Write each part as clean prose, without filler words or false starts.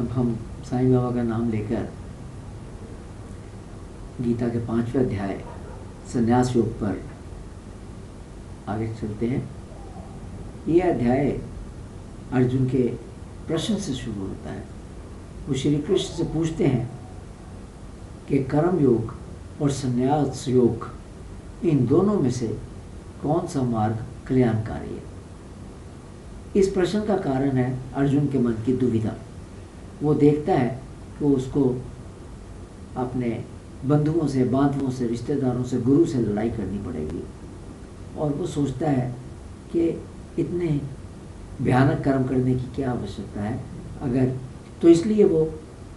अब हम साईं बाबा का नाम लेकर गीता के 5वें अध्याय संन्यास योग पर आगे चलते हैं। यह अध्याय अर्जुन के प्रश्न से शुरू होता है। वो श्री कृष्ण से पूछते हैं कि कर्म योग और संन्यास योग, इन दोनों में से कौन सा मार्ग कल्याणकारी है। इस प्रश्न का कारण है अर्जुन के मन की दुविधा। वो देखता है कि उसको अपने बंधुओं से, बांधवों से, रिश्तेदारों से, गुरु से लड़ाई करनी पड़ेगी, और वो सोचता है कि इतने भयानक कर्म करने की क्या आवश्यकता है। अगर तो इसलिए वो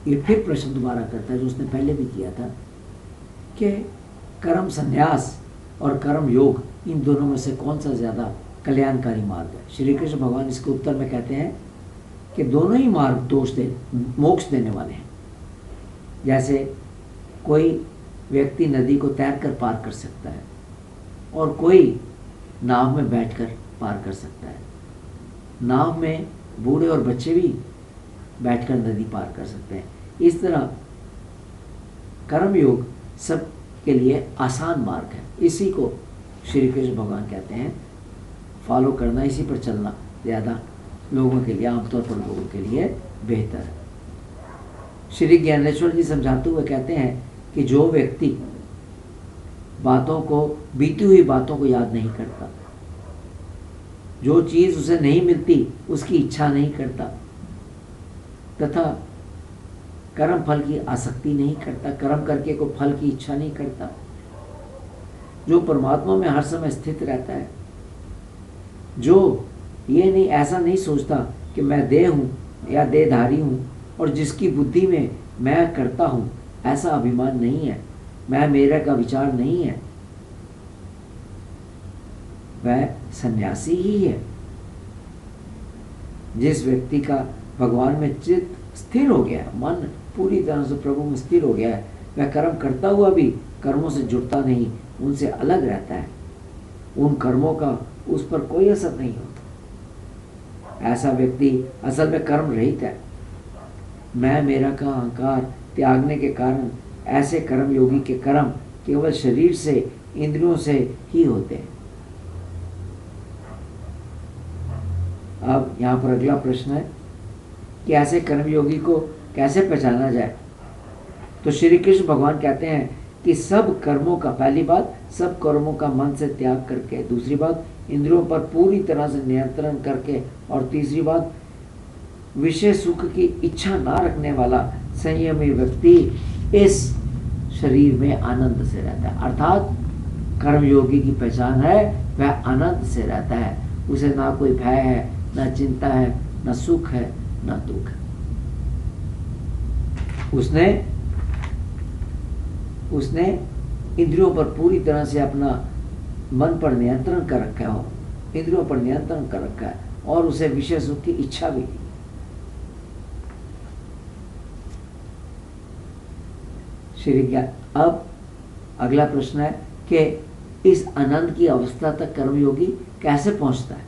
ये फिर प्रश्न दोबारा करता है जो उसने पहले भी किया था कि कर्म संन्यास और कर्म योग, इन दोनों में से कौन सा ज़्यादा कल्याणकारी मार्ग है। श्री कृष्ण भगवान इसके उत्तर में कहते हैं कि दोनों ही मार्ग मोक्ष देने वाले हैं। जैसे कोई व्यक्ति नदी को तैर कर पार कर सकता है और कोई नाव में बैठकर पार कर सकता है। नाव में बूढ़े और बच्चे भी बैठकर नदी पार कर सकते हैं। इस तरह कर्म योग सब के लिए आसान मार्ग है। इसी को श्री कृष्ण भगवान कहते हैं फॉलो करना, इसी पर चलना ज़्यादा लोगों के लिए, आमतौर पर लोगों के लिए बेहतर है। श्री ज्ञानेश्वर जी समझाते हुए कहते हैं कि जो व्यक्ति बातों को, बीती हुई बातों को याद नहीं करता, जो चीज़ उसे नहीं मिलती उसकी इच्छा नहीं करता, तथा कर्म फल की आसक्ति नहीं करता, कर्म करके को फल की इच्छा नहीं करता, जो परमात्मा में हर समय स्थित रहता है, जो ये नहीं, ऐसा नहीं सोचता कि मैं देह हूँ या देहधारी हूँ, और जिसकी बुद्धि में मैं करता हूँ ऐसा अभिमान नहीं है, मैं मेरे का विचार नहीं है, वह सन्यासी ही है। जिस व्यक्ति का भगवान में चित्त स्थिर हो गया है, मन पूरी तरह से प्रभु में स्थिर हो गया है, वह कर्म करता हुआ भी कर्मों से जुड़ता नहीं, उनसे अलग रहता है, उन कर्मों का उस पर कोई असर नहीं होता। ऐसा व्यक्ति असल में कर्म रहित है। मैं मेरा का अहंकार त्यागने के कारण ऐसे कर्म योगी के कर्म केवल शरीर से, इंद्रियों से ही होते हैं। अब यहाँ पर अगला प्रश्न है कि ऐसे कर्मयोगी को कैसे पहचाना जाए। तो श्री कृष्ण भगवान कहते हैं कि सब कर्मों का, पहली बात सब कर्मों का मन से त्याग करके, दूसरी बात इंद्रियों पर पूरी तरह से नियंत्रण करके, और तीसरी बात विषय सुख की इच्छा ना रखने वाला संयमी व्यक्ति इस शरीर में आनंद से रहता है। अर्थात कर्मयोगी की पहचान है वह आनंद से रहता है, उसे ना कोई भय है, ना चिंता है, ना सुख है, ना दुख है। उसने इंद्रियों पर पूरी तरह से अपना मन पर नियंत्रण कर रखा हो, इंद्रियों पर नियंत्रण कर रखा है, और उसे विषय सुख की इच्छा भी नहीं। श्री ज्ञान। अब अगला प्रश्न है कि इस आनंद की अवस्था तक कर्मयोगी कैसे पहुंचता है,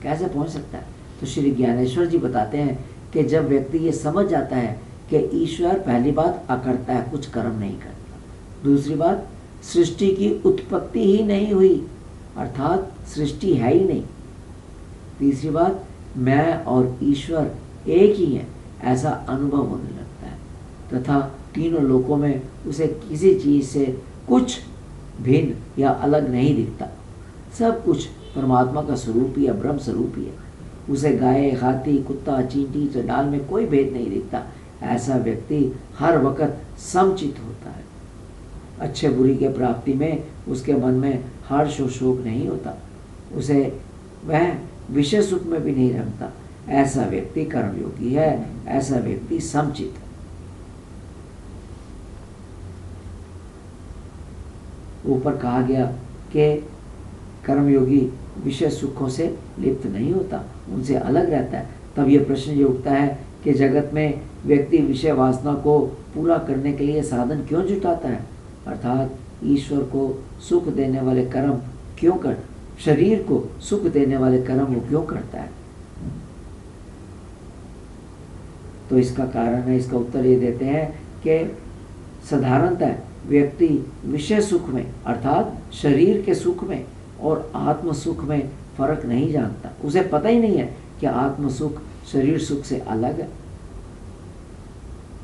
कैसे पहुंच सकता है। तो श्री ज्ञानेश्वर जी बताते हैं कि जब व्यक्ति ये समझ जाता है कि ईश्वर, पहली बात अकर्ता है, कुछ कर्म नहीं करता, दूसरी बात सृष्टि की उत्पत्ति ही नहीं हुई, अर्थात सृष्टि है ही नहीं, तीसरी बात मैं और ईश्वर एक ही हैं, ऐसा अनुभव होने लगता है, तथा तीनों लोकों में उसे किसी चीज़ से कुछ भिन्न या अलग नहीं दिखता, सब कुछ परमात्मा का स्वरूप ही है, ब्रह्म स्वरूप ही है। उसे गाय, हाथी, कुत्ता, चींटी, चंडाल में कोई भेद नहीं दिखता। ऐसा व्यक्ति हर वक्त समचित होता है। अच्छे बुरी के प्राप्ति में उसके मन में हर्ष और शोक नहीं होता, उसे वह विषय सुख में भी नहीं रखता। ऐसा व्यक्ति कर्मयोगी है, ऐसा व्यक्ति समचित है। ऊपर कहा गया कि कर्मयोगी विषय सुखों से लिप्त नहीं होता, उनसे अलग रहता है। तब ये प्रश्न ये उठता है कि जगत में व्यक्ति विषय वासना को पूरा करने के लिए साधन क्यों जुटाता है, अर्थात ईश्वर को सुख देने वाले कर्म क्यों कर, शरीर को सुख देने वाले कर्म वो क्यों करता है। तो इसका कारण है, इसका उत्तर ये देते हैं कि साधारणतः व्यक्ति विषय सुख में अर्थात शरीर के सुख में और आत्म सुख में फर्क नहीं जानता। उसे पता ही नहीं है कि आत्म सुख शरीर सुख से अलग है।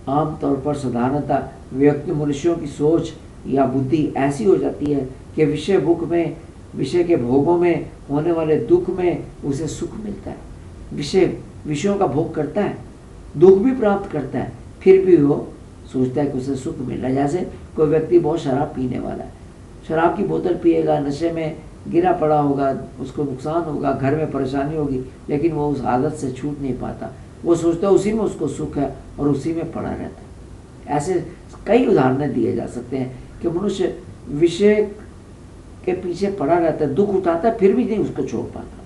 आमतौर पर साधारणतः व्यक्ति मनुष्यों की सोच या बुद्धि ऐसी हो जाती है कि विषय भोग में, विषय के भोगों में होने वाले दुख में उसे सुख मिलता है। विषयों का भोग करता है, दुख भी प्राप्त करता है, फिर भी वो सोचता है कि उसे सुख मिल रहा है। जैसे कोई व्यक्ति बहुत शराब पीने वाला है, शराब की बोतल पिएगा, नशे में गिरा पड़ा होगा, उसको नुकसान होगा, घर में परेशानी होगी, लेकिन वो उस आदत से छूट नहीं पाता। वो सोचता है उसी में उसको सुख है और उसी में पड़ा रहता है। ऐसे कई उदाहरण दिए जा सकते हैं कि मनुष्य विषय के पीछे पड़ा रहता है, दुख उठाता है, फिर भी नहीं उसको छोड़ पाता।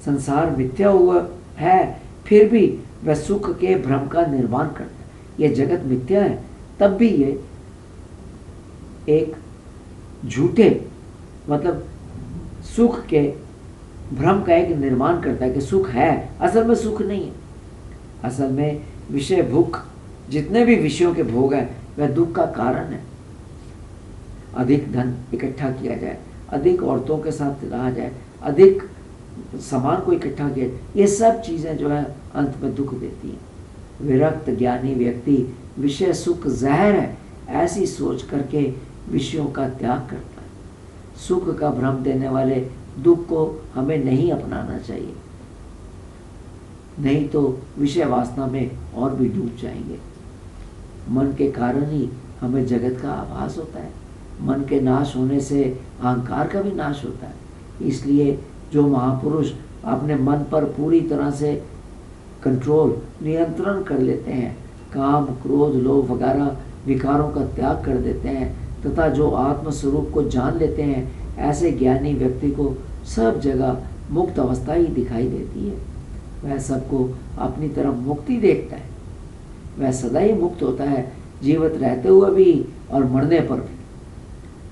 संसार मिथ्या हुआ है, फिर भी वह सुख के भ्रम का निर्माण करता है। यह जगत मिथ्या है, तब भी ये एक झूठे मतलब सुख के भ्रम का एक निर्माण करता है कि सुख है, असल में सुख नहीं है। असल में विषय भोग, जितने भी विषयों के भोग हैं वह दुख का कारण है। अधिक धन इकट्ठा किया जाए, अधिक औरतों के साथ रहा जाए, अधिक सामान को इकट्ठा किया जाए, ये सब चीज़ें जो है अंत में दुख देती हैं। विरक्त ज्ञानी व्यक्ति विषय सुख जहर है ऐसी सोच करके विषयों का त्याग करता है। सुख का भ्रम देने वाले दुख को हमें नहीं अपनाना चाहिए, नहीं तो विषय वासना में और भी डूब जाएंगे। मन के कारण ही हमें जगत का आभास होता है। मन के नाश होने से अहंकार का भी नाश होता है। इसलिए जो महापुरुष अपने मन पर पूरी तरह से कंट्रोल, नियंत्रण कर लेते हैं, काम, क्रोध, लोभ वगैरह विकारों का त्याग कर देते हैं तथा जो आत्म स्वरूप को जान लेते हैं, ऐसे ज्ञानी व्यक्ति को सब जगह मुक्त अवस्था ही दिखाई देती है। वह सबको अपनी तरफ मुक्ति देखता है। वह सदा ही मुक्त होता है, जीवित रहते हुए भी और मरने पर भी।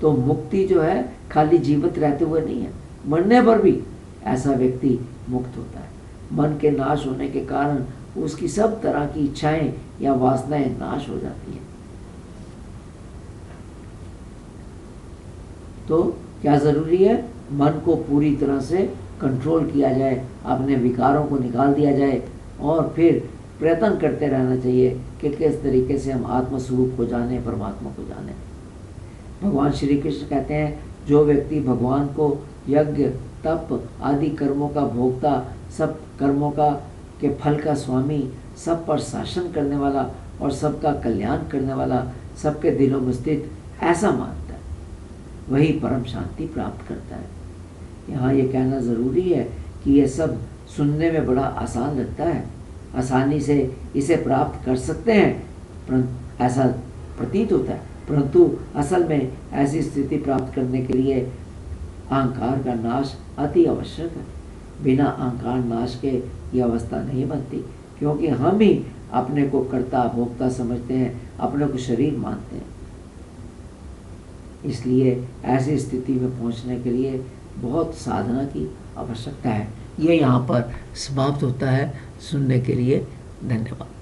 तो मुक्ति जो है खाली जीवित रहते हुए नहीं है, मरने पर भी ऐसा व्यक्ति मुक्त होता है। मन के नाश होने के कारण उसकी सब तरह की इच्छाएं या वासनाएं नाश हो जाती हैं। तो क्या जरूरी है? मन को पूरी तरह से कंट्रोल किया जाए, अपने विकारों को निकाल दिया जाए और फिर प्रयत्न करते रहना चाहिए कि किस तरीके से हम आत्म स्वरूप को जाने, परमात्मा को जाने। भगवान श्री कृष्ण कहते हैं, जो व्यक्ति भगवान को यज्ञ, तप आदि कर्मों का भोक्ता, सब कर्मों का के फल का स्वामी, सब पर शासन करने वाला और सबका कल्याण करने वाला, सबके दिलों में स्थित ऐसा मानता है, वही परम शांति प्राप्त करता है। यहाँ ये कहना ज़रूरी है कि ये सब सुनने में बड़ा आसान लगता है, आसानी से इसे प्राप्त कर सकते हैं, ऐसा प्रतीत होता है, परंतु असल में ऐसी स्थिति प्राप्त करने के लिए अहंकार का नाश अति आवश्यक है। बिना अहंकार नाश के ये अवस्था नहीं बनती, क्योंकि हम ही अपने को कर्ता भोक्ता समझते हैं, अपने को शरीर मानते हैं। इसलिए ऐसी स्थिति में पहुंचने के लिए बहुत साधना की आवश्यकता है। ये यहाँ पर समाप्त होता है। सुनने के लिए धन्यवाद।